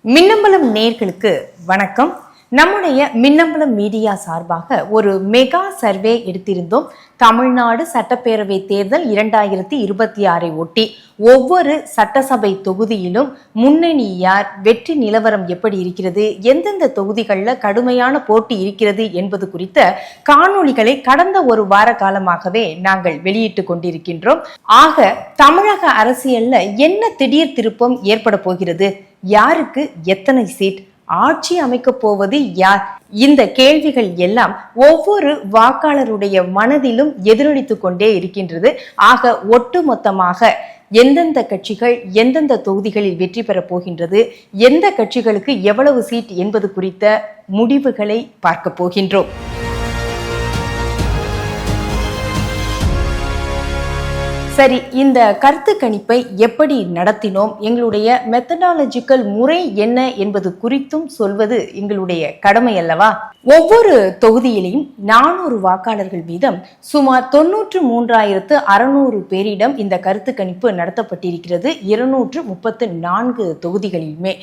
மின்னம்பலம் நேயர்களுக்கு வணக்கம். நம்முடைய மின்னம்பலம் மீடியா சார்பாக ஒரு மெகா சர்வே எடுத்திருந்தோம். தமிழ்நாடு சட்டப்பேரவை தேர்தல் 2026 ஒட்டி ஒவ்வொரு சட்டசபை தொகுதியிலும் முன்னணி யார், வெற்றி நிலவரம் எப்படி இருக்கிறது, எந்தெந்த தொகுதிகளில் கடுமையான போட்டி இருக்கிறது என்பது குறித்த காணொளிகளை கடந்த ஒரு வார காலமாகவே நாங்கள் வெளியிட்டு கொண்டிருக்கின்றோம். ஆக தமிழக அரசியல்ல என்ன திடீர் திருப்பம் ஏற்பட போகிறது, யாருக்கு எத்தனை சீட், ஆட்சி அமைக்க போவது யார், இந்த கேள்விகள் எல்லாம் ஒவ்வொரு வாக்காளருடைய மனதிலும் எதிரொலித்து கொண்டே இருக்கின்றது. ஆக ஒட்டுமொத்தமாக எந்தெந்த கட்சிகள் எந்தெந்த தொகுதிகளில் வெற்றி பெறப் போகின்றது, எந்த கட்சிகளுக்கு எவ்வளவு சீட் என்பது குறித்த முடிவுகளை பார்க்க போகின்றோம். சரி, இந்த கருத்து கணிப்பை எப்படி நடத்தினோம், எங்களுடைய மெத்தடாலஜிக்கல் முறை என்ன என்பது குறித்தும் சொல்வது எங்களுடைய கடமை அல்லவா? ஒவ்வொரு தொகுதியிலையும் 400 வாக்காளர்கள் வீதம் சுமார் 93,600 பேரிடம் இந்த கருத்து கணிப்பு நடத்தப்பட்டிருக்கிறது. 234 தொகுதிகளிலுமே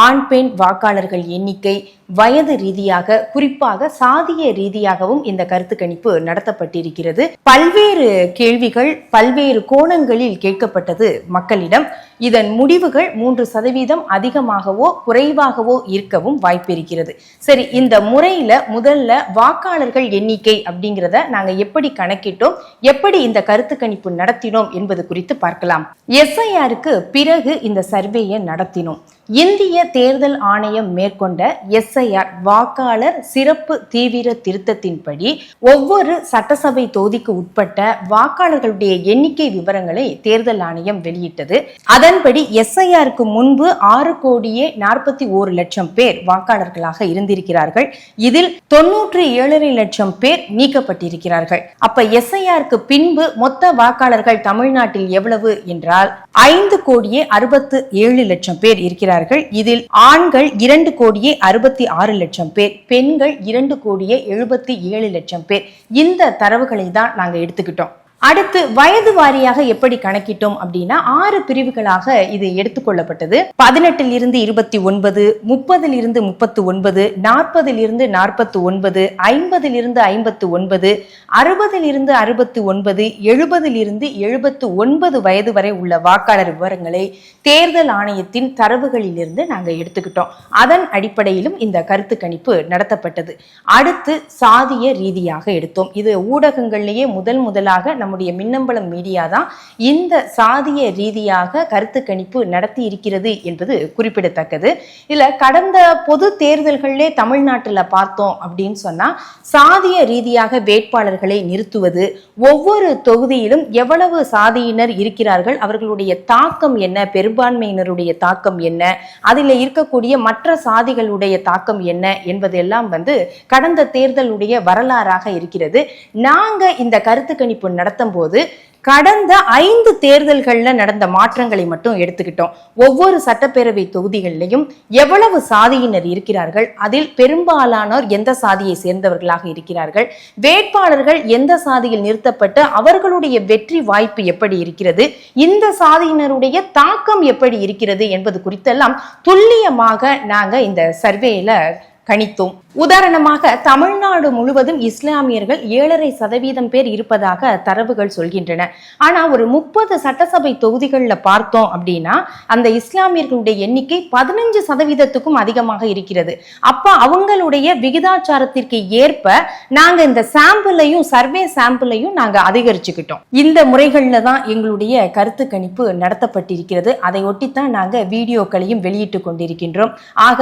ஆண் பெண் வாக்காளர்கள் எண்ணிக்கை, வயது ரீதியாக, குறிப்பாக சாதிய ரீதியாகவும் இந்த கருத்து கணிப்பு நடத்தப்பட்டிருக்கிறது. பல்வேறு கேள்விகள் பல்வேறு கோணங்களில் கேட்கப்பட்டது மக்களிடம். இதன் முடிவுகள் 3% அதிகமாகவோ குறைவாகவோ இருக்கவும் வாய்ப்பிருக்கிறது. சரி, இந்த முறையில முதல்ல வாக்காளர்கள் எண்ணிக்கை அப்படிங்கிறத நாங்க எப்படி கணக்கிட்டோம், எப்படி இந்த கருத்து கணிப்பு நடத்தினோம் என்பது குறித்து பார்க்கலாம். SIRக்கு பிறகு இந்த சர்வேயை நடத்தினோம். இந்திய தேர்தல் ஆணையம் மேற்கொண்ட SIR வாக்காளர் சிறப்பு தீவிர திருத்தத்தின்படி ஒவ்வொரு சட்டசபை தொகுதிக்கு உட்பட்ட வாக்காளர்களுடைய எண்ணிக்கை விவரங்களை தேர்தல் ஆணையம் வெளியிட்டது. அதன்படி SIRக்கு முன்பு 6,41,00,000 பேர் வாக்காளர்களாக இருந்திருக்கிறார்கள். இதில் 97,5 லட்சம் பேர் நீக்கப்பட்டிருக்கிறார்கள். அப்ப SIRக்கு பின்பு மொத்த வாக்காளர்கள் தமிழ்நாட்டில் எவ்வளவு என்றால் 5,67,00,000 பேர் இருக்கிறார்கள். இதில் ஆண்கள் 2,66,00,000 பேர், பெண்கள் 2,77,00,000 பேர். இந்த தரவுகளை தான் நாங்க எடுத்துக்கிட்டோம். அடுத்து வயது வாரியாக எப்படி கணக்கிட்டோம் அப்படின்னா 6 பிரிவுகளாக இது எடுத்துக்கொள்ளப்பட்டது. 18 இருந்து 29, 30 இருந்து 39, 40 இருந்து 49, 50 இருந்து 59, 60 இருந்து 69, 70 இருந்து 79 வயது வரை உள்ள வாக்காளர் விவரங்களை தேர்தல் ஆணையத்தின் தரவுகளிலிருந்து நாங்கள் எடுத்துக்கிட்டோம். அதன் அடிப்படையிலும் இந்த கருத்து கணிப்பு நடத்தப்பட்டது. அடுத்து சாதிய ரீதியாக எடுத்தோம். இது ஊடகங்களிலேயே முதலாக நம்முடைய மின்னம்பலம் மீடியா தான் இந்த சாதிய ரீதியாக கருத்து கணிப்பு நடத்தி இருக்கிறது என்பது குறிப்பிடத்தக்கது. இல்ல கடந்த பொது தேர்தல்களிலே தமிழ்நாட்டில் பார்த்தோம் அப்படின்னு சொன்னா சாதிய ரீதியாக வேட்பாளர்களை நிறுத்துவது, ஒவ்வொரு தொகுதியிலும் எவ்வளவு சாதியினர் இருக்கிறார்கள், அவர்களுடைய தாக்கம் என்ன, பெரும்பான்மையினருடைய தாக்கம் என்ன, அதில் இருக்கக்கூடிய மற்ற சாதிகளுடைய தாக்கம் என்ன என்பதெல்லாம் கடந்த தேர்தலுடைய வரலாறாக இருக்கிறது. நாங்க இந்த கருத்து கணிப்பு நடத்தும் போது கடந்த 5 தேர்தல்கள்ல நடந்த மாற்றங்களை மட்டும் எடுத்துக்கிட்டோம். ஒவ்வொரு சட்டப்பேரவை தொகுதிகளிலையும் எவ்வளவு சாதியினர் இருக்கிறார்கள், அதில் பெரும்பாலானோர் எந்த சாதியை சேர்ந்தவர்களாக இருக்கிறார்கள், வேட்பாளர்கள் எந்த சாதியில் நிறுத்தப்பட்டு அவர்களுடைய வெற்றி வாய்ப்பு எப்படி இருக்கிறது, இந்த சாதியினருடைய தாக்கம் எப்படி இருக்கிறது என்பது குறித்தெல்லாம் துல்லியமாக நாங்க இந்த சர்வேல கணித்தோம். உதாரணமாக தமிழ்நாடு முழுவதும் இஸ்லாமியர்கள் 7.5% பேர் இருப்பதாக தரவுகள் சொல்கின்றன. ஆனா ஒரு 30 சட்டசபை தொகுதிகளில் பார்த்தோம் அப்படின்னா அந்த இஸ்லாமியர்களுடைய எண்ணிக்கை 15%க்கும் அதிகமாக இருக்கிறது. அப்ப அவங்களுடைய விகிதாச்சாரத்திற்கு ஏற்ப நாங்க இந்த சர்வே சாம்பிளையும் நாங்க அதிகரிச்சுக்கிட்டோம். இந்த முறைகள்ல தான் எங்களுடைய கருத்து கணிப்பு நடத்தப்பட்டிருக்கிறது. அதை ஒட்டித்தான் நாங்க வீடியோக்களையும் வெளியிட்டு கொண்டிருக்கின்றோம். ஆக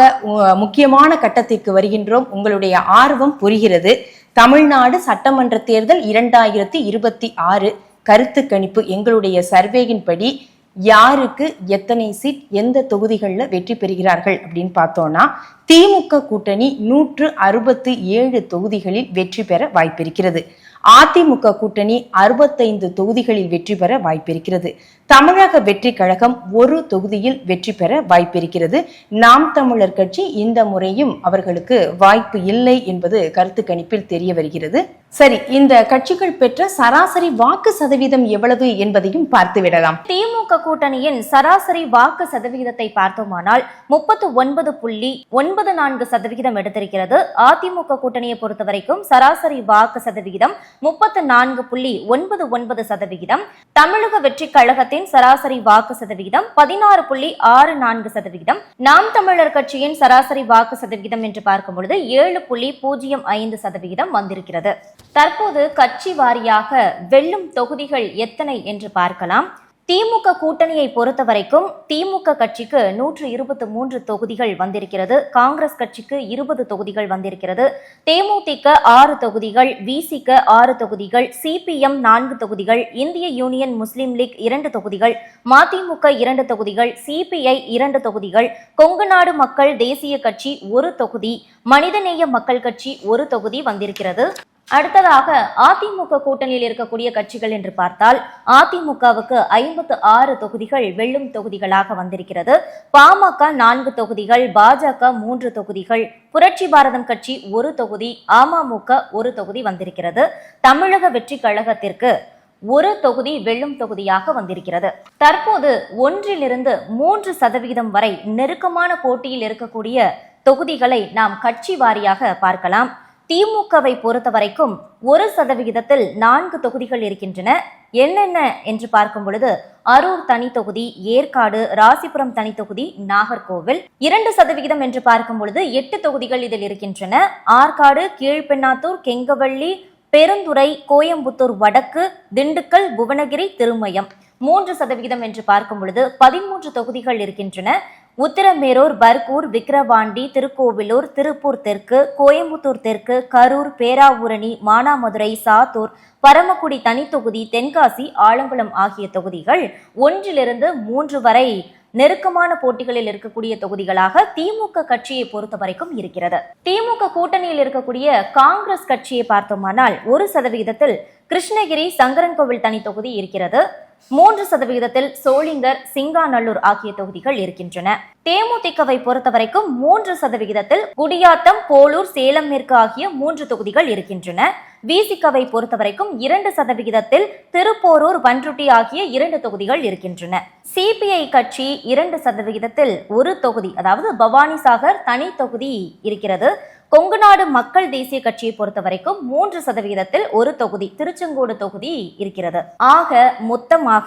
முக்கியமான கட்டத்திற்கு வருகின்றோம். உங்களுடைய ஆர்வம் புரிகிறது. தமிழ்நாடு சட்டமன்ற தேர்தல் 2026 கருத்து கணிப்பு எங்களுடைய சர்வேயின் படி யாருக்கு எத்தனை சீட், எந்த தொகுதிகளில் வெற்றி பெறுகிறார்கள் அப்படின்னு பார்த்தோம்னா திமுக கூட்டணி 167 தொகுதிகளில் வெற்றி பெற வாய்ப்பிருக்கிறது. அதிமுக கூட்டணி 65 தொகுதிகளில் வெற்றி பெற வாய்ப்பிருக்கிறது. தமிழக வெற்றி கழகம் ஒரு தொகுதியில் வெற்றி பெற வாய்ப்பிருக்கிறது. நாம் தமிழர் கட்சி இந்த முறையும் அவர்களுக்கு வாய்ப்பு இல்லை என்பது கருத்து கணிப்பில் தெரிய வருகிறது. சரி, இந்த கட்சிகள் பெற்ற சராசரி வாக்கு சதவீதம் எவ்வளவு என்பதையும் பார்த்து விடலாம். திமுக கூட்டணியின் சராசரி வாக்கு சதவிகிதத்தை பார்த்தோமானால் 39.94% எடுத்திருக்கிறது. அதிமுக கூட்டணியை பொறுத்தவரைக்கும் சராசரி வாக்கு சதவிகிதம் 34.99%. தமிழக வெற்றி கழகத்தின் சராசரி வாக்கு சதவிகிதம் 16.64%. நாம் தமிழர் கட்சியின் சராசரி வாக்கு சதவிகிதம் என்று பார்க்கும் பொழுது 7.05% வந்திருக்கிறது. தற்போது கட்சி வாரியாக வெல்லும் தொகுதிகள் எத்தனை என்று பார்க்கலாம். திமுக கூட்டணியை பொறுத்தவரைக்கும் திமுக கட்சிக்கு 123 தொகுதிகள் வந்திருக்கிறது. காங்கிரஸ் கட்சிக்கு 20 தொகுதிகள் வந்திருக்கிறது. தேமுதிக 6 தொகுதிகள், விசிக 6 தொகுதிகள், சிபிஎம் 4 தொகுதிகள், இந்திய யூனியன் முஸ்லீம் லீக் 2 தொகுதிகள், மதிமுக 2 தொகுதிகள், சிபிஐ 2 தொகுதிகள், கொங்குநாடு மக்கள் தேசிய கட்சி 1 தொகுதி, மனிதநேய மக்கள் கட்சி 1 தொகுதி வந்திருக்கிறது. அடுத்ததாக அதிமுக கூட்டணியில் இருக்கக்கூடிய கட்சிகள் என்று பார்த்தால் அதிமுகவுக்கு 56 தொகுதிகள் வெல்லும் தொகுதிகளாக வந்திருக்கிறது. பாமக 4 தொகுதிகள், பாஜக 3 தொகுதிகள், புரட்சி பாரதம் கட்சி 1 தொகுதி, அமமுக 1 தொகுதி வந்திருக்கிறது. தமிழக வெற்றி கழகத்திற்கு 1 தொகுதி வெல்லும் தொகுதியாக வந்திருக்கிறது. தற்போது 1-3% வரை நெருக்கமான போட்டியில் இருக்கக்கூடிய தொகுதிகளை நாம் கட்சி வாரியாக பார்க்கலாம். திமுகவை பொறுத்த வரைக்கும் 1% 4 தொகுதிகள் இருக்கின்றன. என்னென்ன என்று பார்க்கும் பொழுது அரூர் தனி தொகுதி, ஏற்காடு, ராசிபுரம் தனி தொகுதி, நாகர்கோவில். 2% என்று பார்க்கும் பொழுது 8 தொகுதிகள் இதில் இருக்கின்றன. ஆற்காடு, கீழ்பெண்ணாத்தூர், கெங்கவள்ளி, பெருந்துறை, கோயம்புத்தூர் வடக்கு, திண்டுக்கல், புவனகிரி, திருமயம். 3% என்று பார்க்கும் பொழுது 13 தொகுதிகள் இருக்கின்றன. உத்திரமேரூர், பர்கூர், விக்கிரவாண்டி, திருக்கோவிலூர், திருப்பூர் தெற்கு, கோயம்புத்தூர் தெற்கு, கரூர், பேராவூரணி, மானாமதுரை, சாத்தூர், பரமக்குடி தனித்தொகுதி, தென்காசி, ஆலங்குளம் ஆகிய தொகுதிகள் 1-3 வரை நெருக்கமான போட்டிகளில் இருக்கக்கூடிய தொகுதிகளாக திமுக கட்சியை பொறுத்த வரைக்கும் இருக்கிறது. திமுக கூட்டணியில் இருக்கக்கூடிய காங்கிரஸ் கட்சியை பார்த்தோமானால் 1% கிருஷ்ணகிரி, சங்கரன்கோவில் தனி தொகுதி இருக்கிறது. 3% சோளிங்கர், சிங்காநல்லூர் ஆகிய தொகுதிகள் இருக்கின்றன. தேமுதிகவை பொறுத்த வரைக்கும் 3% குடியாத்தம், போலூர், சேலம் மேற்கு ஆகிய 3 தொகுதிகள் இருக்கின்றன. விசிகவை பொறுத்த வரைக்கும் 2% திருப்போரூர், பன்ருட்டி ஆகிய 2 தொகுதிகள் இருக்கின்றன. சிபிஐ கட்சி 2% 1 தொகுதி, அதாவது பவானிசாகர் தனி தொகுதி இருக்கிறது. கொங்குநாடு மக்கள் தேசிய கட்சியை பொறுத்த வரைக்கும் 3% 1 தொகுதி, திருச்செங்கோடு தொகுதி இருக்கிறது. ஆக மொத்தமாக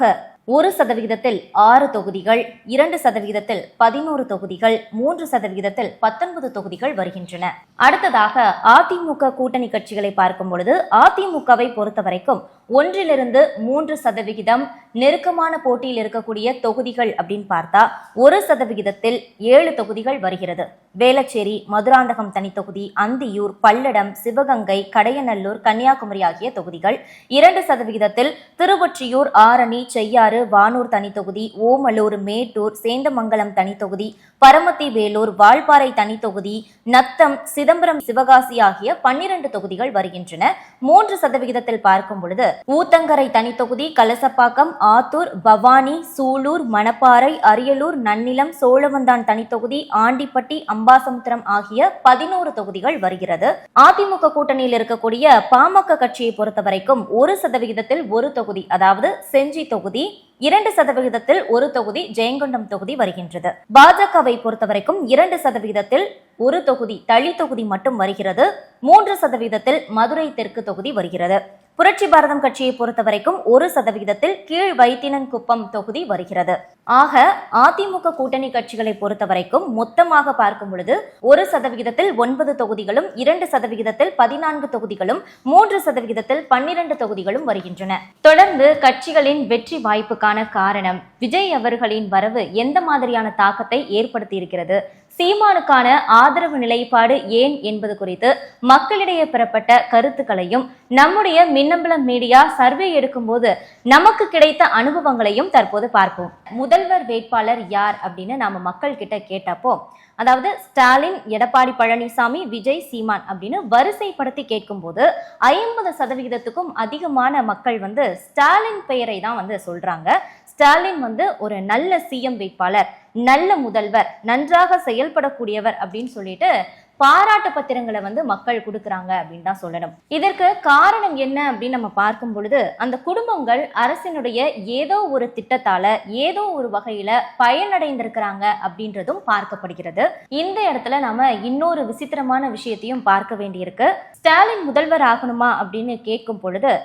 1% 6 தொகுதிகள், 2% 11 தொகுதிகள், 3% 19 தொகுதிகள் வருகின்றன. அடுத்ததாக அதிமுக கூட்டணி கட்சிகளை பார்க்கும் பொழுது அதிமுகவை பொறுத்த வரைக்கும் 1-3% நெருக்கமான போட்டியில் இருக்கக்கூடிய தொகுதிகள் அப்படின்னு பார்த்தா 1% 7 தொகுதிகள் வருகிறது. வேளச்சேரி, மதுராந்தகம் தனி தொகுதி, அந்தியூர், பல்லடம், சிவகங்கை, கடையநல்லூர், கன்னியாகுமரி ஆகிய தொகுதிகள். 2% திருவொற்றியூர், ஆரணி, செய்யாறு, வானூர் தனி தொகுதி, ஓமலூர், மேட்டூர், சேந்தமங்கலம் தனி தொகுதி, பரமத்தி வேலூர், வால்பாறை தனி தொகுதி, நத்தம், சிதம்பரம், சிவகாசி ஆகிய 12 தொகுதிகள் வருகின்றன. 3% பார்க்கும் பொழுது ஊத்தங்கரை தனி தொகுதி, கலசப்பாக்கம், ஆத்தூர், பவானி, சூலூர், மணப்பாறை, அரியலூர், நன்னிலம், சோழவந்தான் தனி தொகுதி, ஆண்டிப்பட்டி, அம்பாசமுத்திரம் ஆகிய 11 தொகுதிகள் வருகிறது. அதிமுக கூட்டணியில் இருக்கக்கூடிய பாமக கட்சியை பொறுத்த வரைக்கும் 1% 1 தொகுதி, அதாவது செஞ்சி தொகுதி, 2% 1 தொகுதி, ஜெயங்கொண்டம் தொகுதி வருகின்றது. பாஜகவை பொறுத்தவரைக்கும் 2% 1 தொகுதி, தளி தொகுதி மட்டும் வருகிறது. 3% மதுரை தெற்கு தொகுதி வருகிறது. புரட்சி பாரதம் கட்சியை பொறுத்தவரைக்கும் 1% கீழ் வைத்தினன்குப்பம் தொகுதி வருகிறது. ஆக அதிமுக கூட்டணி கட்சிகளை பொறுத்தவரைக்கும் மொத்தமாக பார்க்கும் பொழுது 1% 9 தொகுதிகளும், 2% 14 தொகுதிகளும், 3% 12 தொகுதிகளும் வருகின்றன. தொடர்ந்து கட்சிகளின் வெற்றி வாய்ப்புக்கான காரணம், விஜய் அவர்களின் வரவு எந்த மாதிரியான தாக்கத்தை ஏற்படுத்தி இருக்கிறது, சீமானுக்கான ஆதரவு நிலைப்பாடு ஏன் என்பது குறித்து மக்களிடையே பெறப்பட்ட கருத்துக்களையும், நம்முடைய மின்னம்பலம் மீடியா சர்வே எடுக்கும் போது நமக்கு கிடைத்த அனுபவங்களையும் தற்போது பார்ப்போம். முதல்வர் வேட்பாளர் யார் அப்படின்னு நாம மக்கள் கிட்ட கேட்டப்போ அதாவது ஸ்டாலின், எடப்பாடி பழனிசாமி, விஜய், சீமான் அப்படின்னு வரிசைப்படுத்தி கேட்கும்போது 50%த்துக்கும் அதிகமான மக்கள் வந்து ஸ்டாலின் பெயரை தான் வந்து சொல்றாங்க. ஸ்டாலின் வந்து ஒரு நல்ல சிஎம் வேட்பாளர், நல்ல முதல்வர், நன்றாக செயல்படக்கூடியவர் அப்படின்னு சொல்லிட்டு பாராட்டு பத்திரங்களை வந்து மக்கள் கொடுக்கறாங்க அப்படின்னு தான் சொல்லணும். இதற்கு காரணம் என்ன அப்படின்னு நம்ம பார்க்கும் பொழுது, அந்த குடும்பங்கள் அரசினுடைய ஏதோ ஒரு திட்டத்தால ஏதோ ஒரு வகையில பயனடைந்திருக்கிறாங்க அப்படின்றதும் பார்க்கப்படுகிறது. இந்த இடத்துல நாம இன்னொரு விசித்திரமான விஷயத்தையும் பார்க்க வேண்டியிருக்கு. ஸ்டாலின் முதல்வர் ஆகணுமா அப்படின்னு கேட்கும் பொழுது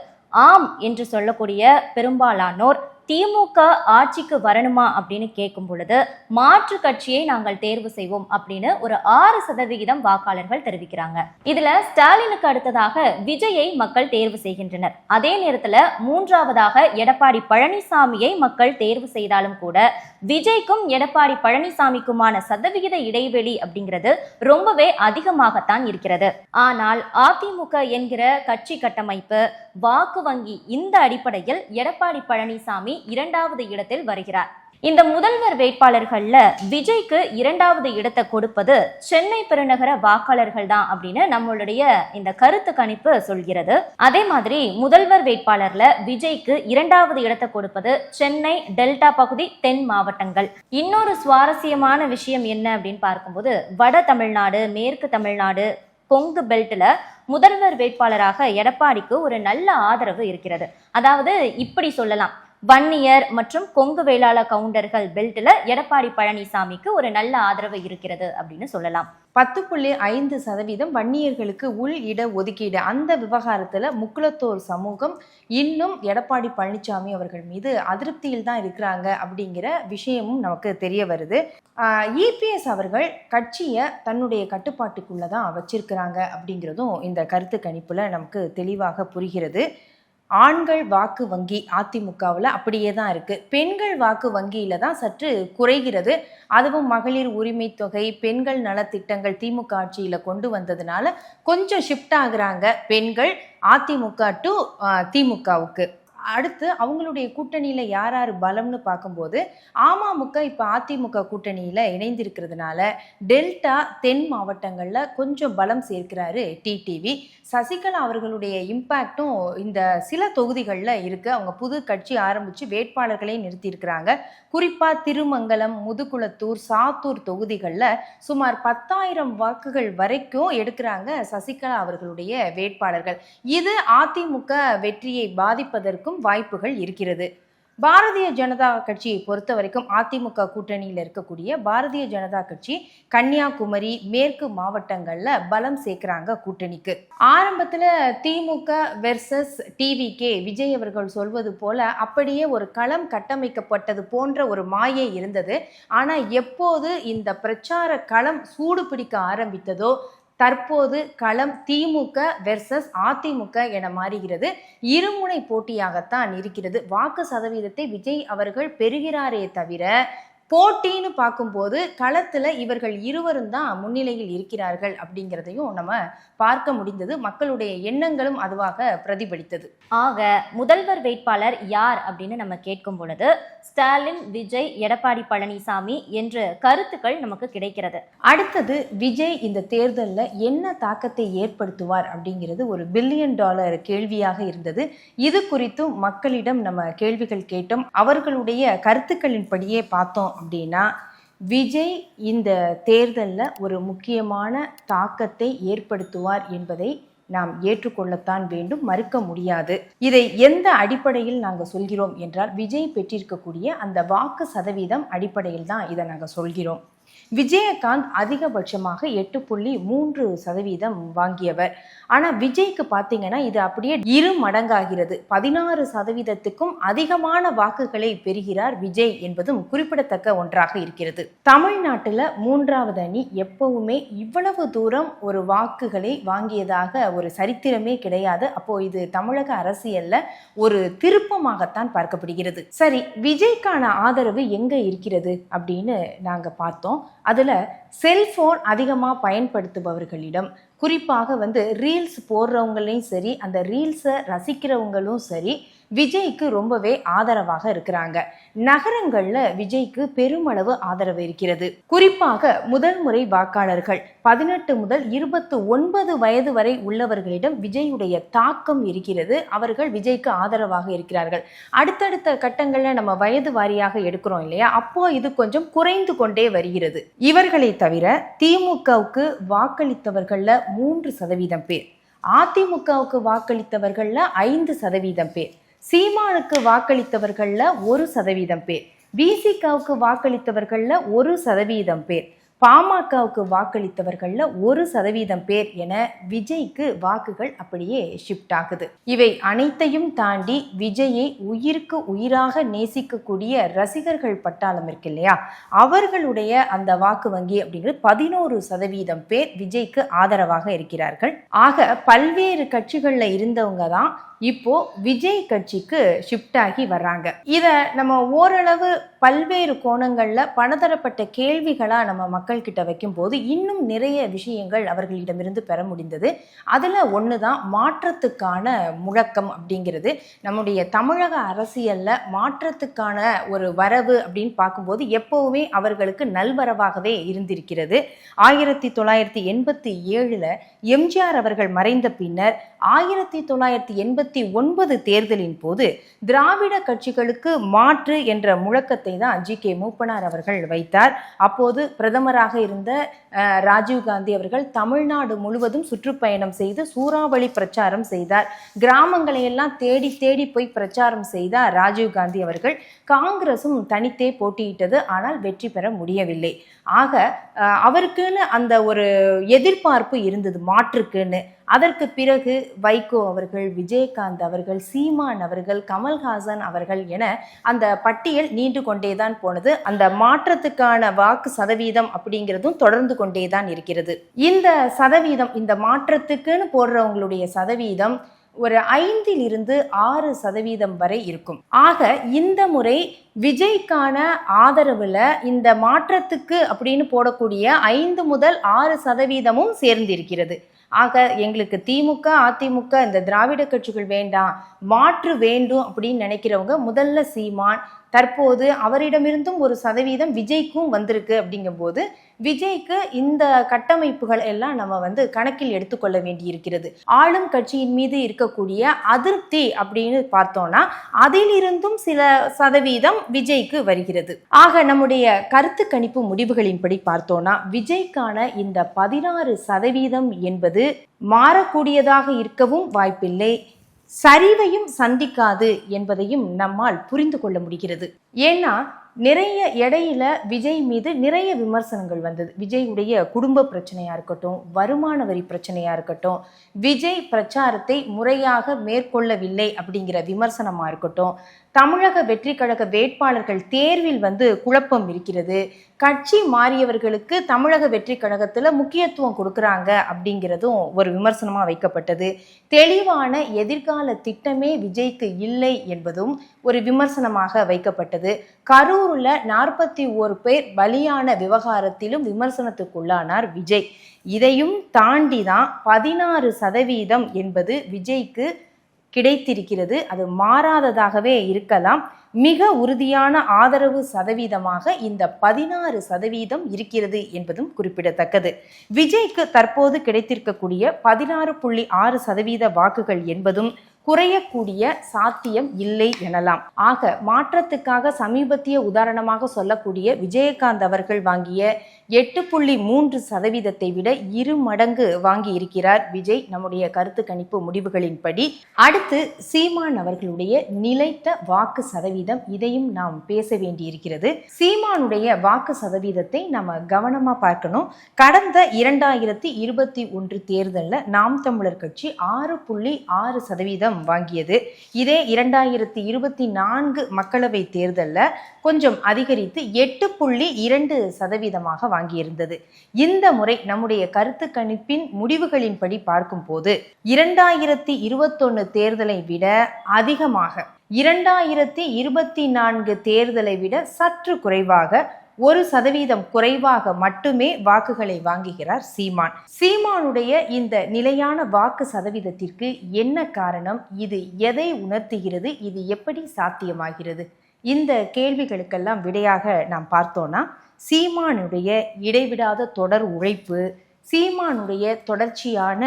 ஆம் என்று சொல்லக்கூடிய பெரும்பாலானோர் திமுக ஆட்சிக்கு வரணுமா அப்படின்னு கேட்கும் பொழுது மாற்று கட்சியை நாங்கள் தேர்வு செய்வோம் அப்படின்னு ஒரு 6% வாக்காளர்கள் தெரிவிக்கிறாங்க. இதுல ஸ்டாலினுக்கு அடுத்ததாக விஜயை மக்கள் தேர்வு செய்கின்றனர். அதே நேரத்துல மூன்றாவதாக எடப்பாடி பழனிசாமியை மக்கள் தேர்வு செய்தாலும் கூட விஜய்க்கும் எடப்பாடி பழனிசாமிக்குமான சதவிகித இடைவெளி அப்படிங்கிறது ரொம்பவே அதிகமாகத்தான் இருக்கிறது. ஆனால் அதிமுக என்கிற கட்சி கட்டமைப்பு, வாக்கு வங்கி, இந்த அடிப்படையில் எடப்பாடி பழனிசாமி 2வது இடத்தில் வருகிறார். இந்த முதல்வர் வேட்பாளர்கள்ல விஜய்க்கு 2வது இடத்தை கொடுப்பது சென்னை பெருநகர வாக்காளர்கள் தான் அப்படின்னு நம்மளுடைய இந்த கருத்து கணிப்பு சொல்கிறது. அதே மாதிரி முதல்வர் வேட்பாளர்ல விஜய்க்கு 2வது இடத்தை கொடுப்பது சென்னை, டெல்டா பகுதி, தென் மாவட்டங்கள். இன்னொரு சுவாரஸ்யமான விஷயம் என்ன அப்படின்னு பார்க்கும்போது, வட தமிழ்நாடு, மேற்கு தமிழ்நாடு, கொங்கு பெல்ட்ல முதல்வர் வேட்பாளராக எடப்பாடிக்கு ஒரு நல்ல ஆதரவு இருக்கிறது. அதாவது இப்படி சொல்லலாம், வன்னியர் மற்றும் கொங்கு வேளாள கவுண்டர்கள் பெல்ட்ல எடப்பாடி பழனிசாமிக்கு ஒரு நல்ல ஆதரவு இருக்கிறது அப்படின்னு சொல்லலாம். 10.5% வன்னியர்களுக்கு உள் இட ஒதுக்கீடு, அந்த விவகாரத்துல முக்குளத்தோர் சமூகம் இன்னும் எடப்பாடி பழனிசாமி அவர்கள் மீது அதிருப்தியில் தான் இருக்கிறாங்க அப்படிங்கிற விஷயமும் நமக்கு தெரிய வருது. இபிஎஸ் அவர்கள் கட்சியை தன்னுடைய கட்டுப்பாட்டுக்குள்ளதான் வச்சிருக்கிறாங்க அப்படிங்கிறதும் இந்த கருத்து கணிப்புல நமக்கு தெளிவாக புரிகிறது. ஆண்கள் வாக்கு வங்கி அதிமுகவில் அப்படியே தான் இருக்கு. பெண்கள் வாக்கு வங்கியில தான் சற்று குறைகிறது. அதுவும் மகளிர் உரிமை தொகை, பெண்கள் நலத்திட்டங்கள் திமுக ஆட்சியில கொண்டு வந்ததுனால கொஞ்சம் ஷிஃப்ட் ஆகுறாங்க பெண்கள் அதிமுக டு திமுகவுக்கு. அடுத்து அவங்களுடைய கூட்டணியில யார் யார் பலம்னு பார்க்கும்போது, அமமுக இப்ப அதிமுக கூட்டணியில இணைந்திருக்கிறதுனால டெல்டா, தென் மாவட்டங்கள்ல கொஞ்சம் பலம் சேர்க்கிறாரு டிடிவி. சசிகலா அவர்களுடைய இம்பாக்டும் இந்த சில தொகுதிகளில் இருக்கு. அவங்க புது கட்சி ஆரம்பிச்சு வேட்பாளர்களை நிறுத்தி இருக்கிறாங்க. குறிப்பா திருமங்கலம், முதுகுளத்தூர், சாத்தூர் தொகுதிகளில் சுமார் 10,000 வாக்குகள் வரைக்கும் எடுக்கிறாங்க சசிகலா அவர்களுடைய வேட்பாளர்கள். இது அதிமுக வெற்றியை பாதிப்பதற்கும் வாய்ப்புகள் இருக்கிறது. பாரதிய ஜனதா கட்சியை பொறுத்த வரைக்கும் அதிமுக கூட்டணியில் இருக்கக்கூடிய பாரதிய ஜனதா கட்சி கன்னியாகுமரி, மேற்கு மாவட்டங்கள்ல பலம் சேர்க்கிறாங்க கூட்டணிக்கு. ஆரம்பத்துல திமுக வெர்சஸ் டிவிகே, விஜய் அவர்கள் சொல்வது போல அப்படியே ஒரு களம் கட்டமைக்கப்பட்டது போன்ற ஒரு மாயை இருந்தது. ஆனா எப்போது இந்த பிரச்சார களம் சூடு பிடிக்க ஆரம்பித்ததோ தற்போது களம் திமுக வெர்சஸ் அதிமுக என மாறுகிறது. இருமுனை போட்டியாகத்தான் இருக்கிறது. வாக்கு சதவீதத்தை விஜய் அவர்கள் பெறுகிறாரே தவிர போட்டின்னு பார்க்கும்போது களத்துல இவர்கள் இருவரும் தான் முன்னிலையில் இருக்கிறார்கள் அப்படிங்கிறதையும் நம்ம பார்க்க முடிந்தது. மக்களுடைய எண்ணங்களும் அதுவாக பிரதிபலித்தது. ஆக முதல்வர் வேட்பாளர் யார் அப்படின்னு நம்ம கேட்கும் பொழுது ஸ்டாலின், விஜய், எடப்பாடி பழனிசாமி என்ற கருத்துக்கள் நமக்கு கிடைக்கிறது. அடுத்தது விஜய் இந்த தேர்தலில் என்ன தாக்கத்தை ஏற்படுத்துவார் அப்படிங்கிறது ஒரு $1 பில்லியன் கேள்வியாக இருந்தது. இது குறித்தும் மக்களிடம் நம்ம கேள்விகள் கேட்டோம். அவர்களுடைய கருத்துக்களின்படியே பார்த்தோம் அப்படின்னா, விஜய் இந்த தேர்தலில் ஒரு முக்கியமான தாக்கத்தை ஏற்படுத்துவார் என்பதை நாம் ஏற்றுக்கொள்ளத்தான் வேண்டும், மறுக்க முடியாது. இதை எந்த அடிப்படையில் நாங்கள் சொல்கிறோம் என்றால், விஜய் பெற்றிருக்கக்கூடிய அந்த வாக்கு சதவீதம் அடிப்படையில் தான் இதை நாங்கள் சொல்கிறோம். விஜயகாந்த் அதிகபட்சமாக 8.3% வாங்கியவர். ஆனால் விஜய்க்கு பார்த்தீங்கன்னா இது அப்படியே 2 மடங்காகிறது. 16%க்கும் அதிகமான வாக்குகளை பெறுகிறார் விஜய் என்பதும் குறிப்பிடத்தக்க ஒன்றாக இருக்கிறது. தமிழ்நாட்டில் 3வது அணி எப்பவுமே இவ்வளவு தூரம் ஒரு வாக்குகளை வாங்கியதாக ஒரு சரித்திரமே கிடையாது. அப்போ இது தமிழக அரசியல்ல ஒரு திருப்பமாகத்தான் பார்க்கப்படுகிறது. சரி, விஜய்க்கான ஆதரவு எங்க இருக்கிறது அப்படின்னு நாங்க பார்த்தோம். அதுல செல்போன் அதிகமா பயன்படுத்துபவர்களிடம், குறிப்பாக ரீல்ஸ் போடுறவங்களையும் சரி, அந்த ரீல்ஸை ரசிக்கிறவங்களும் சரி, விஜய்க்கு ரொம்பவே ஆதரவாக இருக்கிறாங்க. நகரங்கள்ல விஜய்க்கு பெருமளவு ஆதரவு இருக்கிறது. குறிப்பாக முதல் முறை வாக்காளர்கள் 18 முதல் 29 வயது வரை உள்ளவர்களிடம் விஜயுடைய தாக்கம் இருக்கிறது. அவர்கள் விஜய்க்கு ஆதரவாக இருக்கிறார்கள். அடுத்தடுத்த கட்டங்கள்ல நம்ம வயது வாரியாக எடுக்கிறோம் இல்லையா, அப்போ இது கொஞ்சம் குறைந்து கொண்டே வருகிறது. இவர்களை தவிர திமுகவுக்கு வாக்களித்தவர்கள்ல 3% பேர், அதிமுகவுக்கு வாக்களித்தவர்கள்ல 5% பேர், சீமானுக்கு வாக்களித்தவர்கள்ல 1% பேர், விசிகாவுக்கு வாக்களித்தவர்கள்ல 1% பேர், பாமகவுக்கு வாக்களித்தவர்கள்ல 1% பேர் என விஜய்க்கு வாக்குகள் அப்படியே ஷிஃப்ட் ஆகுது. இவை அனைத்தையும் தாண்டி விஜயை உயிருக்கு உயிராக நேசிக்கக்கூடிய ரசிகர்கள் பட்டாளம் இருக்கு இல்லையா, அவர்களுடைய அந்த வாக்கு வங்கி அப்படிங்கிறது 11% பேர் விஜய்க்கு ஆதரவாக இருக்கிறார்கள். ஆக பல்வேறு கட்சிகள்ல இருந்தவங்க தான் இப்போ விஜய் கட்சிக்கு ஷிஃப்ட் ஆகி வர்றாங்க. இத நம்ம ஓரளவு பல்வேறு கோணங்கள்ல பலதரப்பட்ட கேள்விகளா நம்ம மக்கள் கிட்ட வைக்கும் போது இன்னும் நிறைய விஷயங்கள் அவர்களிடமிருந்து பெற முடிந்தது. அதுல ஒண்ணுதான் மாற்றத்துக்கான முழக்கம் அப்படிங்கிறது. நம்முடைய தமிழக அரசியல்ல மாற்றத்துக்கான ஒரு வரவு அப்படின்னு பார்க்கும்போது எப்பவுமே அவர்களுக்கு நல்வரவாகவே இருந்திருக்கிறது. 1987 எம்ஜிஆர் அவர்கள் மறைந்த பின்னர் 1989 தேர்தலின் போது திராவிட கட்சிகளுக்கு மாற்று என்ற முழக்கத்தை தான் ஜி.கே. மூப்பனார் அவர்கள் வைத்தார். அப்போது பிரதமராக இருந்த ராஜீவ்காந்தி அவர்கள் தமிழ்நாடு முழுவதும் சுற்றுப்பயணம் செய்து சூறாவளி பிரச்சாரம் செய்தார். கிராமங்களை எல்லாம் தேடி தேடி போய் பிரச்சாரம் செய்தார் ராஜீவ்காந்தி அவர்கள். காங்கிரசும் தனித்தே போட்டியிட்டது, ஆனால் வெற்றி பெற முடியவில்லை. ஆக அவருக்குன்னு அந்த ஒரு எதிர்பார்ப்பு இருந்தது மாற்றுக்குன்னு. அதற்கு பிறகு வைகோ அவர்கள், விஜயகாந்த் அவர்கள், சீமான் அவர்கள், கமல்ஹாசன் அவர்கள் என அந்த பட்டியல் நீண்டு கொண்டேதான் போனது. அந்த மாற்றத்துக்கான வாக்கு சதவீதம் அப்படிங்கிறதும் தொடர்ந்து கொண்டேதான் இருக்கிறது. இந்த சதவீதம், இந்த மாற்றத்துக்குன்னு போடுறவங்களுடைய சதவீதம் ஒரு 5-6% வரை இருக்கும். ஆக இந்த முறை விஜய்க்கான ஆதரவுல இந்த மாற்றத்துக்கு அப்படின்னு போடக்கூடிய 5 முதல் 6% சேர்ந்திருக்கிறது. ஆக எங்களுக்கு திமுக, அதிமுக இந்த திராவிட கட்சிகள் வேண்டாம், மாற்று வேண்டும் அப்படின்னு நினைக்கிறவங்க முதல்ல சீமான், தற்போது அவரிடமிருந்தும் 1% விஜய்க்கும் வந்திருக்கு. அப்படிங்கும் போது விஜய்க்கு இந்த கட்டமைப்புகள் எல்லாம் நம்ம கணக்கில் எடுத்துக்கொள்ள வேண்டி இருக்கிறது. ஆளும் கட்சியின் மீது இருக்கக்கூடிய அதிருப்தி அப்படின்னு பார்த்தோம்னா அதிலிருந்தும் சில சதவீதம் விஜய்க்கு வருகிறது. ஆக நம்முடைய கருத்து கணிப்பு முடிவுகளின்படி பார்த்தோம்னா விஜய்க்கான இந்த 16% என்பது மாறக்கூடியதாக இருக்கவும் வாய்ப்பில்லை, சரிவையும் சந்திக்காது என்பதையும் நம்மால் புரிந்து கொள்ள முடிகிறது. ஏன்னா நிறைய இடையில விஜய் மீது நிறைய விமர்சனங்கள் வந்தது. விஜயுடைய குடும்ப பிரச்சனையா இருக்கட்டும், வருமான வரி பிரச்சனையா இருக்கட்டும், விஜய் பிரச்சாரத்தை முறையாக மேற்கொள்ளவில்லை அப்படிங்கிற விமர்சனமா இருக்கட்டும், தமிழக வெற்றி கழக வேட்பாளர்கள் தேர்வில் குழப்பம் இருக்கிறது, கட்சி மாறியவர்களுக்கு தமிழக வெற்றி கழகத்துல முக்கியத்துவம் கொடுக்கறாங்க அப்படிங்கிறதும் ஒரு விமர்சனமா வைக்கப்பட்டது. தெளிவான எதிர்கால திட்டமே விஜய்க்கு இல்லை என்பதும் ஒரு விமர்சனமாக வைக்கப்பட்டது. கரூர்ல 41 பேர் பலியான விவகாரத்திலும் விமர்சனத்துக்குள்ளானார் விஜய். இதையும் தாண்டிதான் 16% என்பது விஜய்க்கு கிடைத்திருக்கிறது. அது மாறாததாகவே இருக்கலாம். மிக உறுதியான ஆதரவு சதவீதமாக இந்த 16% இருக்கிறது என்பதும் குறிப்பிடத்தக்கது. விஜய்க்கு தற்போது கிடைத்திருக்கக்கூடிய 16.6% வாக்குகள் என்பதும் குறையக்கூடிய சாத்தியம் இல்லை எனலாம். ஆக மாற்றத்துக்காக சமீபத்திய உதாரணமாக சொல்லக்கூடிய விஜயகாந்த் அவர்கள் வாங்கிய 8.3% விட 2 மடங்கு வாங்கி இருக்கிறார் விஜய் நம்முடைய கருத்து கணிப்பு முடிவுகளின்படி. அடுத்து சீமான் அவர்களுடைய நிலைத்த வாக்கு சதவீதம், இதையும் நாம் பேச வேண்டியிருக்கிறது. சீமானுடைய வாக்கு சதவீதத்தை நம்ம கவனமா பார்க்கணும். கடந்த 2021 தேர்தலில் நாம் தமிழர் கட்சி 6.6% வாங்கியது. இதே 2024 மக்களவை தேர்தலில் கொஞ்சம் அதிகரித்து 8.2% வாங்கியிருந்தது. இந்த முறை நம்முடைய கருத்து கணிப்பின் முடிவுகளின்படி பார்க்கும் போது 2021 தேர்தலை விட அதிகமாக, 2024 தேர்தலை விட சற்று குறைவாக 1% குறைவாக மட்டுமே வாக்குகளை வாங்குகிறார் சீமான். சீமானுடைய இந்த நிலையான வாக்கு சதவீதத்திற்கு என்ன காரணம்? இது எதை உணர்த்துகிறது? இது எப்படி சாத்தியமாகிறது? இந்த கேள்விகளுக்கெல்லாம் விடையாக நாம் பார்த்தோம்னா, சீமானுடைய இடைவிடாத தொடர் உழைப்பு, சீமானுடைய தொடர்ச்சியான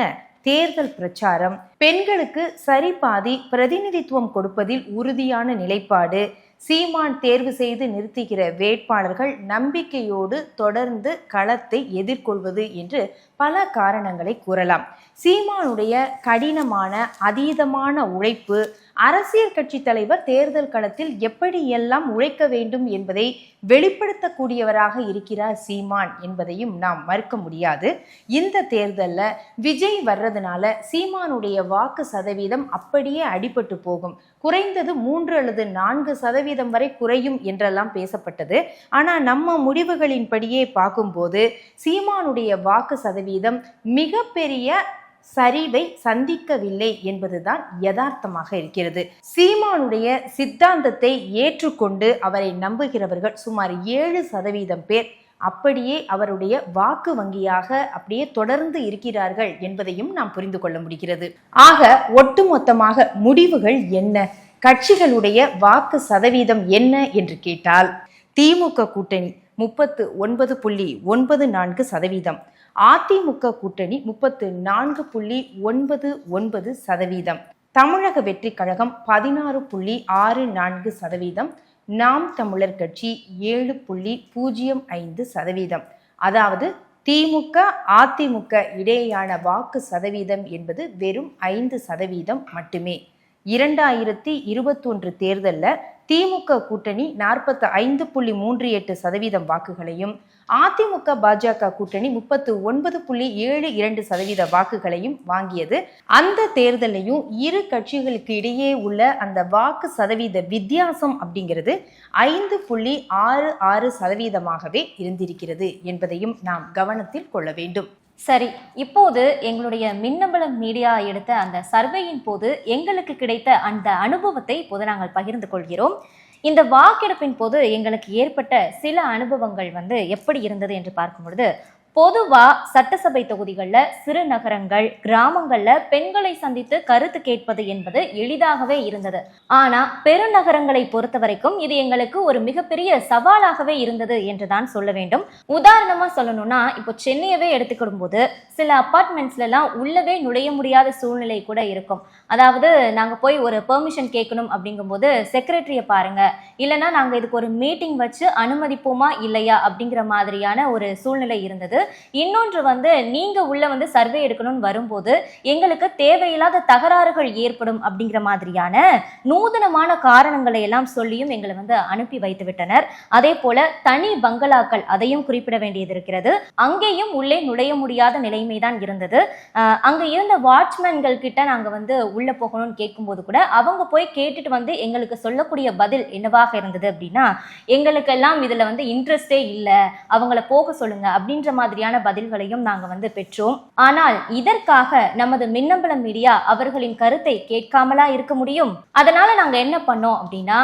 தேர்தல் பிரச்சாரம், பெண்களுக்கு சரிபாதி பிரதிநிதித்துவம் கொடுப்பதில் உறுதியான நிலைப்பாடு, சீமான் தேர்வு செய்து நிறுத்துகிற வேட்பாளர்கள் நம்பிக்கையோடு தொடர்ந்து களத்தை எதிர்கொள்வது என்று பல காரணங்களை கூறலாம். சீமானுடைய கடினமான அதீதமான உழைப்பு, அரசியல் கட்சி தலைவர் தேர்தல் களத்தில் எப்படியெல்லாம் உழைக்க வேண்டும் என்பதை வெளிப்படுத்தக்கூடியவராக இருக்கிறார் சீமான் என்பதையும் நாம் மறுக்க முடியாது. இந்த தேர்தலில் விஜய் வர்றதுனால சீமானுடைய வாக்கு சதவீதம் அப்படியே அடிபட்டு போகும், குறைந்தது 3 அல்லது 4% வரை குறையும் என்றெல்லாம் பேசப்பட்டது. ஆனால் நம்ம முடிவுகளின்படியே பார்க்கும்போது சீமானுடைய வாக்கு சதவீதம் மிகப்பெரிய சரிவை சந்திக்கவில்லை என்பதுதான் யதார்த்தமாக இருக்கிறது. சீமானுடைய சித்தாந்தத்தை ஏற்றுக்கொண்டு அவரை நம்புகிறவர்கள் சுமார் 7% பேர் அப்படியே அவருடைய வாக்கு வங்கியாக அப்படியே தொடர்ந்து இருக்கிறார்கள் என்பதையும் நாம் புரிந்து கொள்ள முடிகிறது. ஆக ஒட்டுமொத்தமாக முடிவுகள் என்ன? கட்சிகளுடைய வாக்கு சதவீதம் என்ன என்று கேட்டால், திமுக கூட்டணி 39.94%, அதிமுக கூட்டணி 34.99%, தமிழக வெற்றி கழகம் 16.64%, நாம் தமிழர் கட்சி 7.05%. அதாவது திமுக அதிமுக இடையேயான வாக்கு சதவீதம் என்பது வெறும் 5% மட்டுமே. 2021 தேர்தலில் திமுக கூட்டணி 45.38% வாக்குகளையும், அதிமுக பாஜக கூட்டணி 39.72% வாக்குகளையும் வாங்கியது. அந்த தேர்தலையும் இரு கட்சிகளுக்கு இடையே உள்ள அந்த வாக்கு சதவீத வித்தியாசம் அப்படிங்கிறது 5.66%ஆகவே இருந்திருக்கிறது என்பதையும் நாம் கவனத்தில் கொள்ள வேண்டும். சரி, இப்போது எங்களுடைய மின்னம்பலம் மீடியா எடுத்த அந்த சர்வேயின் போது எங்களுக்கு கிடைத்த அந்த அனுபவத்தை இப்போது நாங்கள் பகிர்ந்து கொள்கிறோம். இந்த வாக்கெடுப்பின் போது எங்களுக்கு ஏற்பட்ட சில அனுபவங்கள் எப்படி இருந்தது என்று பார்க்கும் பொழுது, பொதுவா சட்டசபை தொகுதிகள்ல, சிறு நகரங்கள், கிராமங்கள்ல பெண்களை சந்தித்து கருத்து கேட்பது என்பது எளிதாகவே இருந்தது. ஆனா பெருநகரங்களை பொறுத்த வரைக்கும் இது எங்களுக்கு ஒரு மிகப்பெரிய சவாலாகவே இருந்தது என்றுதான் சொல்ல வேண்டும். உதாரணமா சொல்லணும்னா, இப்போ சென்னையவே எடுத்துக்கிடும் போது சில அபார்ட்மெண்ட்ஸ்ல எல்லாம் உள்ளவே நுழைய முடியாத சூழ்நிலை கூட இருக்கும். அதாவது நாங்க போய் ஒரு பெர்மிஷன் கேட்கணும் அப்படிங்கும் போது செக்ரட்டரிய பாருங்க, இல்லைன்னா நாங்க இதுக்கு ஒரு மீட்டிங் வச்சு அனுமதிப்போமா இல்லையா அப்படிங்கிற மாதிரியான ஒரு சூழ்நிலை இருந்தது. இன்னொன்று நீங்க உள்ள சர்வே எடுக்கணும்னு வரும்போது எங்களுக்கு தேவையில்லாத தகராறுகள் ஏற்படும் அப்படிங்கிற மாதிரியான நூதனமான காரணங்களை எல்லாம் சொல்லியும் எங்களை அனுப்பி வைத்து விட்டனர். அதே போல தனி பங்களாக்கள், அதையும் குறிப்பிட வேண்டியது இருக்கிறது. அங்கேயும் உள்ளே நுழைய முடியாத நிலைமைதான் இருந்தது. அங்க இருந்த வாட்ச்மேன்கள் கிட்ட நாங்க உள்ள போகணும்னு கேட்கும்போது கூட அவங்க போய் கேட்டுட்டு எங்களுக்கு சொல்லக்கூடிய பதில் என்னவாக இருந்தது அப்படின்னா, எங்களுக்கெல்லாம் இதுல இன்ட்ரெஸ்டே இல்லை, அவங்கள போக சொல்லுங்க அப்படின்ற மாதிரியான பதில்களையும் நாங்க பெற்றோம். ஆனால் இதற்காக நமது மின்னம்பலம் மீடியா அவர்களின் கருத்தை கேட்காமலா இருக்க முடியும்? அதனால நாங்க என்ன பண்ணோம் அப்படின்னா,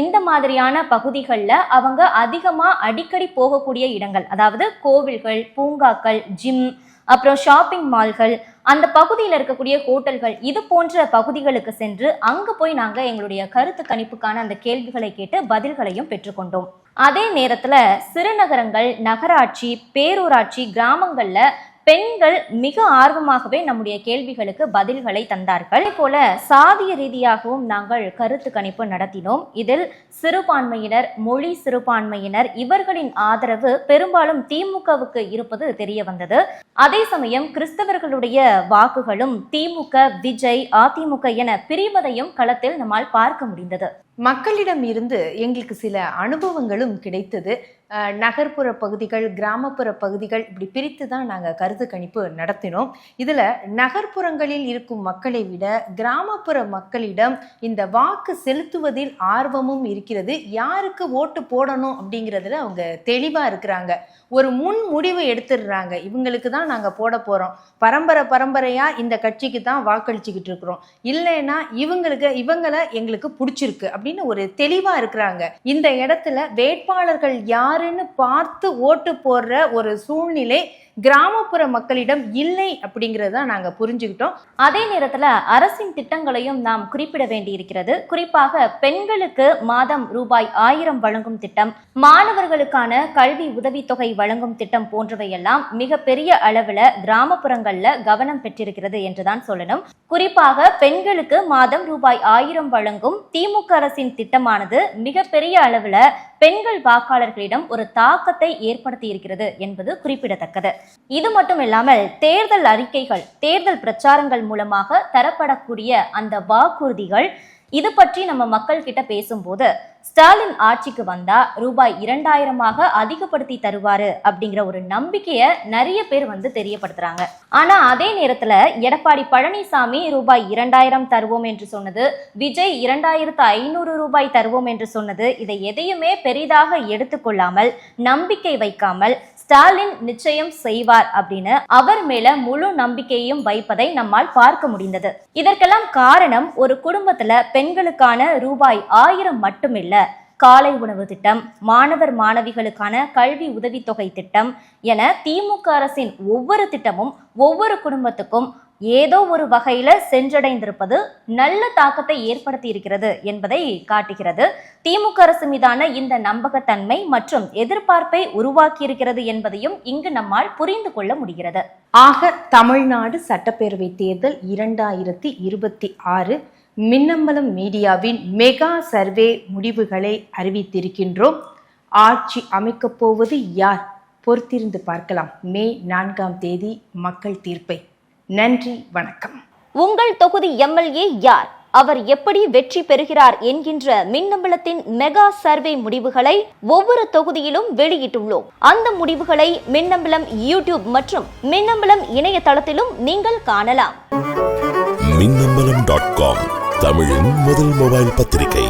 இந்த மாதிரியான பகுதிகளில் அவங்க அதிகமா அடிக்கடி போகக்கூடிய இடங்கள், அதாவது கோவில்கள், பூங்காக்கள், ஜிம், அப்புறம் ஷாப்பிங் மால்கள், அந்த பகுதியில் இருக்கக்கூடிய ஹோட்டல்கள், இது போன்ற பகுதிகளுக்கு சென்று அங்க போய் நாங்க எங்களுடைய கருத்து கணிப்புக்கான அந்த கேள்விகளை கேட்டு பதில்களையும் பெற்றுக்கொண்டோம். அதே நேரத்துல சிறுநகரங்கள், நகராட்சி, பேரூராட்சி, கிராமங்கள்ல பெண்கள் மிக ஆர்வமாகவே நம்முடைய கேள்விகளுக்கு பதில்களை தந்தார்கள். அதே போல சாதிய ரீதியாகவும் நாங்கள் கருத்து கணிப்பு நடத்தினோம். இதில் சிறுபான்மையினர், மொழி சிறுபான்மையினர் இவர்களின் ஆதரவு பெரும்பாலும் திமுகவுக்கு இருப்பது தெரிய வந்தது. அதே சமயம் கிறிஸ்தவர்களுடைய வாக்குகளும் திமுக, விஜய், அதிமுக என பிரிவதையும் களத்தில் நம்மால் பார்க்க முடிந்தது. மக்களிடம் இருந்து எங்களுக்கு சில அனுபவங்களும் கிடைத்தது. நகர்ப்புற பகுதிகள், கிராமப்புற பகுதிகள் இப்படி பிரித்து தான் நாங்கள் கருத்து கணிப்பு நடத்தினோம். இதில் நகர்ப்புறங்களில் இருக்கும் மக்களை விட கிராமப்புற மக்களிடம் இந்த வாக்கு செலுத்துவதில் ஆர்வமும் இருக்கிறது. யாருக்கு ஓட்டு போடணும் அப்படிங்கிறதுல அவங்க தெளிவாக இருக்கிறாங்க. ஒரு முன் முடிவு எடுத்துடுறாங்க, இவங்களுக்கு தான் நாங்கள் போட போகிறோம், பரம்பரையாக இந்த கட்சிக்கு தான் வாக்களிச்சுக்கிட்டு இருக்கிறோம், இல்லைன்னா இவங்களை எங்களுக்கு பிடிச்சிருக்கு அப்படின்னு ஒரு தெளிவாக இருக்கிறாங்க. இந்த இடத்துல வேட்பாளர்கள் யாரு யாருன்னு பார்த்து ஓட்டு போடுற ஒரு சூழ்நிலை கிராமப்புற மக்களிடம் இல்லை அப்படிங்கறத நாங்க புரிஞ்சுக்கிட்டோம். அதே நேரத்துல அரசின் திட்டங்களையும் நாம் குறிப்பிட வேண்டியிருக்கிறது. குறிப்பாக பெண்களுக்கு மாதம் ரூபாய் 1000 வழங்கும் திட்டம், மாணவர்களுக்கான கல்வி உதவித்தொகை வழங்கும் திட்டம் போன்றவையெல்லாம் மிகப்பெரிய அளவுல கிராமப்புறங்கள்ல கவனம் பெற்றிருக்கிறது என்றுதான் சொல்லணும். குறிப்பாக பெண்களுக்கு மாதம் ரூபாய் 1000 வழங்கும் திமுக அரசின் திட்டமானது மிகப்பெரிய அளவுல பெண்கள் வாக்காளர்களிடம் ஒரு தாக்கத்தை ஏற்படுத்தி இருக்கிறது என்பது குறிப்பிடத்தக்கது. இது மட்டும் இல்லாமல் தேர்தல் அறிக்கைகள், தேர்தல் பிரச்சாரங்கள் மூலமாக தரப்படக்கூடிய அந்த வாக்குறுதிகள், இது பற்றி நம்ம மக்கள் கிட்ட பேசும்போது ஸ்டாலின் ஆட்சிக்கு வந்தா ரூபாய் 2000 அதிகப்படுத்தி தருவாரு அப்படிங்கிற ஒரு நம்பிக்கைய நிறைய பேர் தெரியப்படுத்துறாங்க. ஆனா அதே நேரத்துல எடப்பாடி பழனிசாமி ரூபாய் 2000 தருவோம் என்று சொன்னது, விஜய் 2500 ரூபாய் தருவோம் என்று சொன்னது, இதை எதையுமே பெரிதாக எடுத்துக்கொள்ளாமல், நம்பிக்கை வைக்காமல் ஸ்டாலின் நிச்சயம் செய்வார் அப்படின்னு அவர் மேல முழு நம்பிக்கையும் வைப்பதை நம்மால் பார்க்க முடிந்தது. இதற்கெல்லாம் காரணம் ஒரு குடும்பத்துல பெண்களுக்கான ரூபாய் 1000 மட்டுமில்ல, காலை உணவு திட்டம், மாணவர் மாணவிகளுக்கான கல்வி உதவித்தொகை திட்டம் என திமுக அரசின் ஒவ்வொரு திட்டமும் ஒவ்வொரு குடும்பத்துக்கும் ஏதோ ஒரு வகையில சென்றடைந்திருப்பது நல்ல தாக்கத்தை ஏற்படுத்தி இருக்கிறது என்பதை காட்டுகிறது. திமுக அரசு மீதான இந்த நம்பகத்தன்மை மற்றும் எதிர்பார்ப்பை உருவாக்கி இருக்கிறது என்பதையும் இங்கு நம்மால் புரிந்து கொள்ள முடிகிறது. ஆக தமிழ்நாடு சட்டப்பேரவை தேர்தல் 2026 மின்னம்பலம் மீடியாவின் மெகா சர்வே முடிவுகளை அறிவித்திருக்கின்றோம். ஆட்சி அமைக்கப் போவது யார்? பொறுத்திருந்து பார்க்கலாம். மே 4ஆம் தேதி மக்கள் தீர்ப்பை. நன்றி, வணக்கம். உங்கள் தொகுதி எம்எல்ஏ யார்? அவர் எப்படி வெற்றி பெறுகிறார் என்கின்ற மின்னம்பலத்தின் மெகா சர்வே முடிவுகளை ஒவ்வொரு தொகுதியிலும் வெளியிட்டுள்ளோம். அந்த முடிவுகளை மின்னம்பலம் யூடியூப் மற்றும் மின்னம்பலம் இணையதளத்திலும் நீங்கள் காணலாம். மின்னம்பலம்.com தமிழின் முதல் மொபைல் பத்திரிகை.